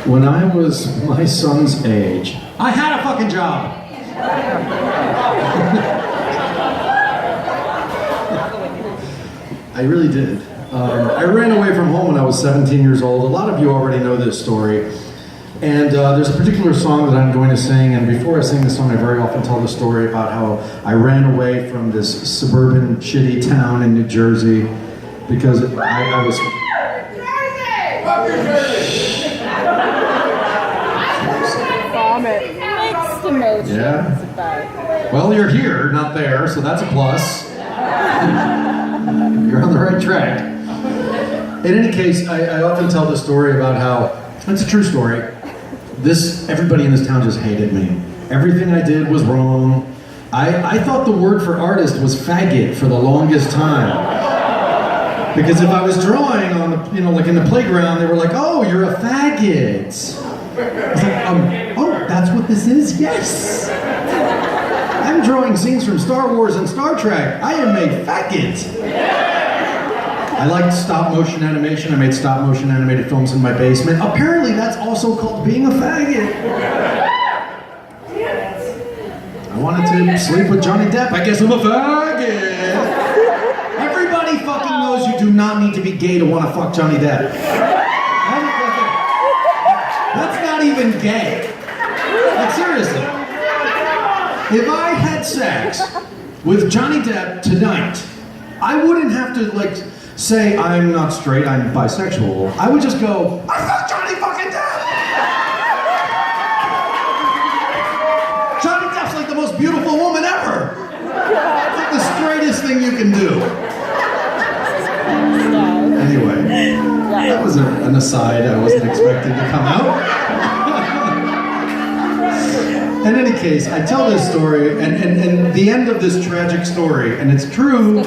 When I was my son's age, I had a fucking job. I really did. I ran away from home when I was 17 years old. A lot of you already know this story. And there's a particular song that I'm going to sing, and before I sing the song, I very often tell the story about how I ran away from this suburban, shitty town in New Jersey because I was... Vomit. Mixed emotions. Yeah. Well, you're here, not there, so that's a plus. You're on the right track. In any case, I often tell the story about how, it's a true story, everybody in this town just hated me. Everything I did was wrong. I thought the word for artist was faggot for the longest time. Because if I was drawing on the, like in the playground, they were like, oh, you're a faggot. I was like, oh, that's what this is? Yes. I'm drawing scenes from Star Wars and Star Trek. I am a faggot. I liked stop motion animation. I made stop motion animated films in my basement. Apparently that's also called being a faggot. I wanted to sleep with Johnny Depp. I guess I'm a faggot. Everybody fucking knows you do not need to be gay to want to fuck Johnny Depp. That's not even gay. Like seriously. If I had sex with Johnny Depp tonight, I wouldn't have to say I'm not straight, I'm bisexual. I would just go, I fucked Johnny fucking Depp! Johnny Depp's like the most beautiful woman ever! It's like the straightest thing you can do. Anyway, that was an aside I wasn't expecting to come out. In any case, I tell this story, and the end of this tragic story, and it's true,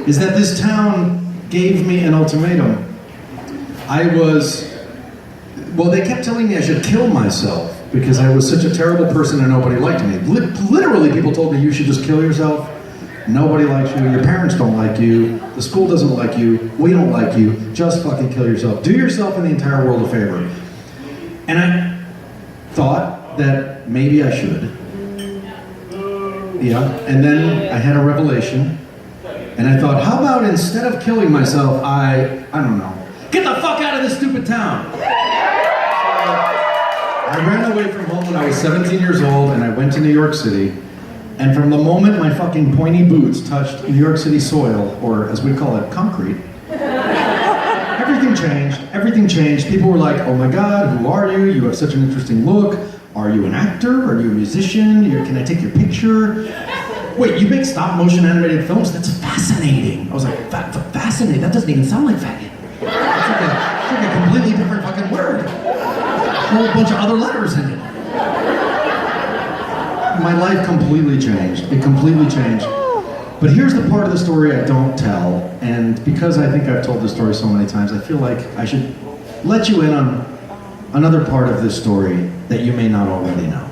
is that this town gave me an ultimatum. They kept telling me I should kill myself because I was such a terrible person and nobody liked me. Literally, people told me you should just kill yourself. Nobody likes you, your parents don't like you, the school doesn't like you, we don't like you, just fucking kill yourself. Do yourself and the entire world a favor. And I thought that maybe I should. Yeah, and then I had a revelation. And I thought, how about instead of killing myself, I don't know, get the fuck out of this stupid town. So I ran away from home when I was 17 years old and I went to New York City. And from the moment my fucking pointy boots touched New York City soil, or as we call it, concrete, everything changed. People were like, oh my God, who are you? You have such an interesting look. Are you an actor? Are you a musician? Can I take your picture? Wait, you make stop motion animated films? That's fascinating. I was like, fascinating? That doesn't even sound like faggot. It's like a completely different fucking word. A whole bunch of other letters in it. My life completely changed. It completely changed. But here's the part of the story I don't tell, and because I think I've told this story so many times, I feel like I should let you in on another part of this story that you may not already know.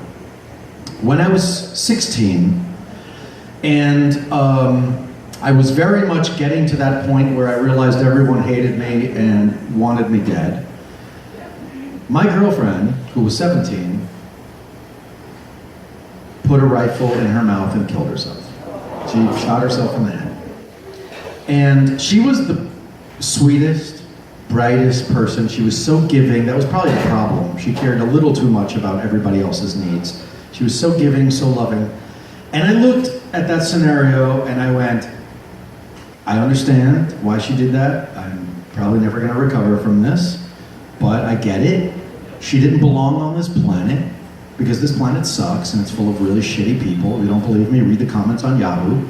When I was 16, and I was very much getting to that point where I realized everyone hated me and wanted me dead, my girlfriend, who was 17, put a rifle in her mouth and killed herself. She shot herself in the head. And she was the sweetest, brightest person. She was so giving. That was probably the problem. She cared a little too much about everybody else's needs. She was so giving, so loving. And I looked at that scenario and I went, I understand why she did that. I'm probably never going to recover from this, but I get it. She didn't belong on this planet because this planet sucks and it's full of really shitty people. If you don't believe me, read the comments on Yahoo.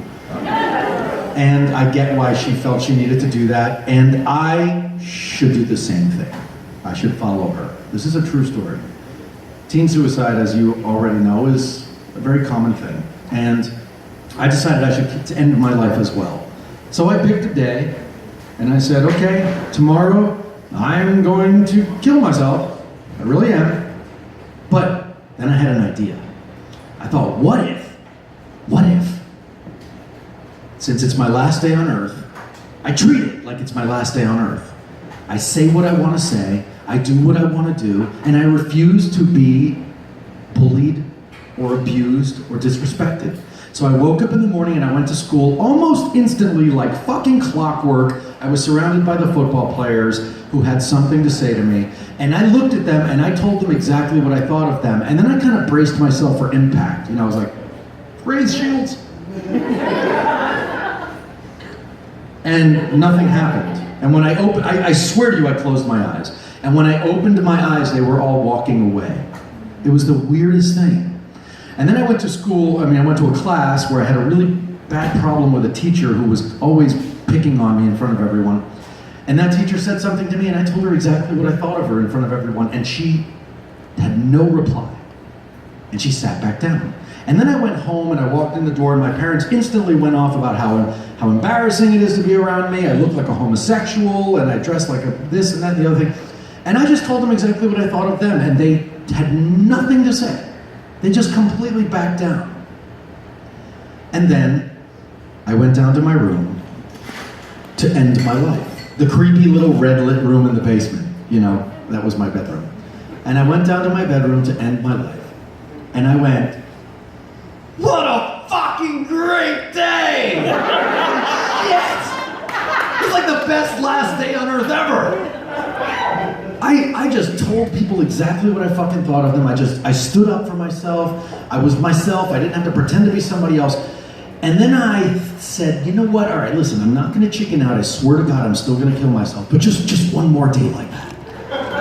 And I get why she felt she needed to do that, and I should do the same thing. I should follow her. This is a true story. Teen suicide, as you already know, is a very common thing. And I decided I should end my life as well. So I picked a day, and I said, okay, tomorrow I'm going to kill myself. I really am. But then I had an idea. I thought, what if, since it's my last day on Earth, I treat it like it's my last day on Earth. I say what I want to say, I do what I want to do, and I refuse to be bullied or abused or disrespected. So I woke up in the morning and I went to school almost instantly, like fucking clockwork. I was surrounded by the football players who had something to say to me. And I looked at them and I told them exactly what I thought of them. And then I kind of braced myself for impact. You know, I was like, raise shields. And nothing happened. And when I opened, I swear to you, I closed my eyes. And when I opened my eyes, they were all walking away. It was the weirdest thing. And then I went to school, I went to a class where I had a really bad problem with a teacher who was always picking on me in front of everyone. And that teacher said something to me and I told her exactly what I thought of her in front of everyone, and she had no reply. And she sat back down. And then I went home and I walked in the door and my parents instantly went off about how embarrassing it is to be around me. I looked like a homosexual and I dressed like a this and that and the other thing. And I just told them exactly what I thought of them, and they had nothing to say. They just completely backed down. And then I went down to my room to end my life. The creepy little red lit room in the basement. You know, that was my bedroom. And I went down to my bedroom to end my life. And I went, what a fucking great day! Yes! It was like the best last day on earth ever! I just told people exactly what I fucking thought of them. I stood up for myself. I was myself. I didn't have to pretend to be somebody else. And then I said, you know what? All right, listen, I'm not gonna chicken out. I swear to God, I'm still gonna kill myself. But just one more day like that.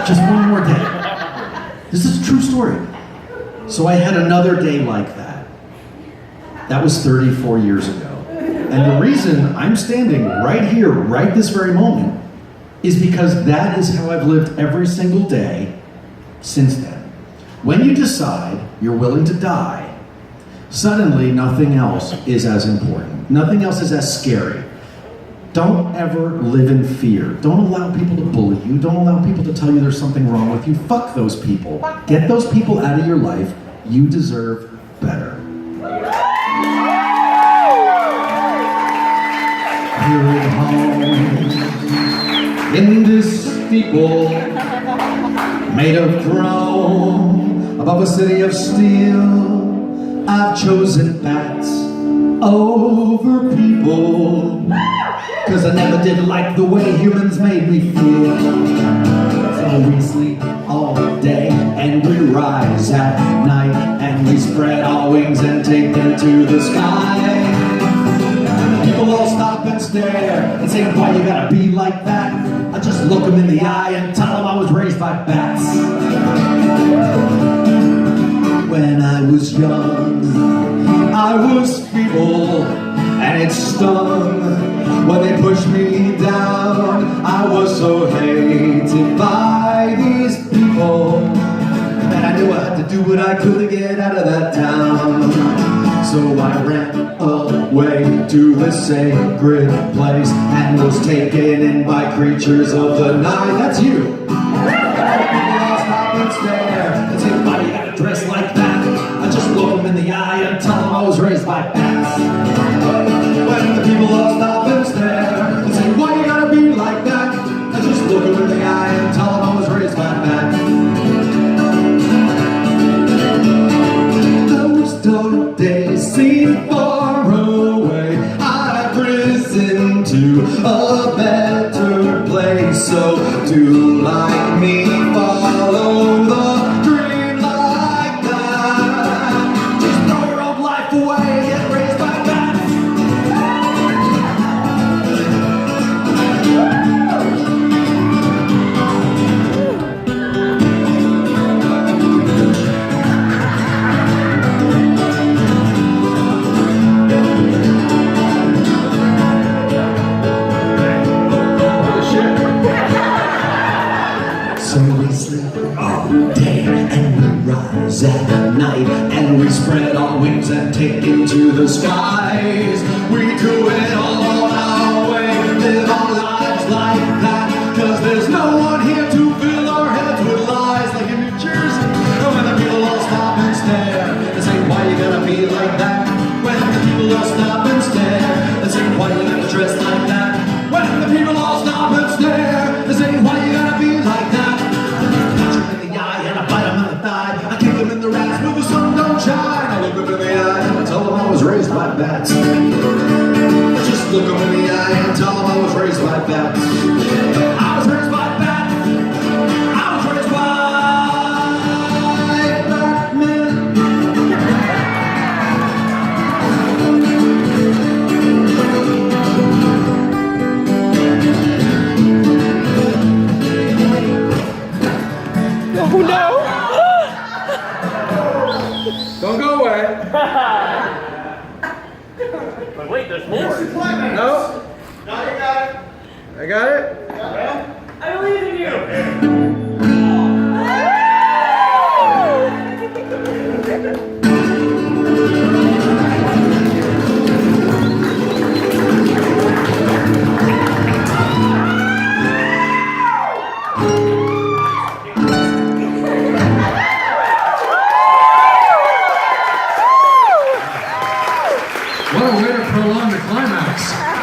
Just one more day. This is a true story. So I had another day like that. That was 34 years ago. And the reason I'm standing right here, right this very moment, is because that is how I've lived every single day since then. When you decide you're willing to die, suddenly nothing else is as important. Nothing else is as scary. Don't ever live in fear. Don't allow people to bully you. Don't allow people to tell you there's something wrong with you. Fuck those people. Get those people out of your life. You deserve better. Here at home, in this steeple made of chrome, above a city of steel, I've chosen bats over people, 'cause I never did like the way humans made me feel. So we sleep all day and we rise at night, and we spread our wings and take them to the sky. People all stop and stare and say, why you gotta be like that? I just look them in the eye and tell them I was raised by bats. When I was young, I was feeble and it stung. When they pushed me down, I was so hated by these people that I knew I had to do what I could to get out of that town. So I ran away to the sacred place and was taken in by creatures of the night. That's you. People all stop and stare and say, why do you gotta dress like that? I just look them in the eye and tell them I was raised by bats. When the people all stop and stare and say, why you gotta be like that? I just look them in the eye and tell them I was raised by bats. Those dark days seem far away. I've risen to a better place. So do like me, follow the dream like that. Just throw your own life away, get raised by bats. So we sleep all day and we rise at night, and we spread our wings and take into the skies. We do it all on our way, live our lives like that, 'cause there's no one here to fill our heads with lies, like in New Jersey. And when the people all stop and stare and say, why you gotta be like that? When the people all stop and stare and say, why you gotta dress like that? When the people all stop and stare and say, why you gotta be like that? I I was raised by that. I was raised by black men. Oh no! Don't go away. But wait, there's more. No. Now you got it. I got it. I believe in you. What a way to prolong the climax.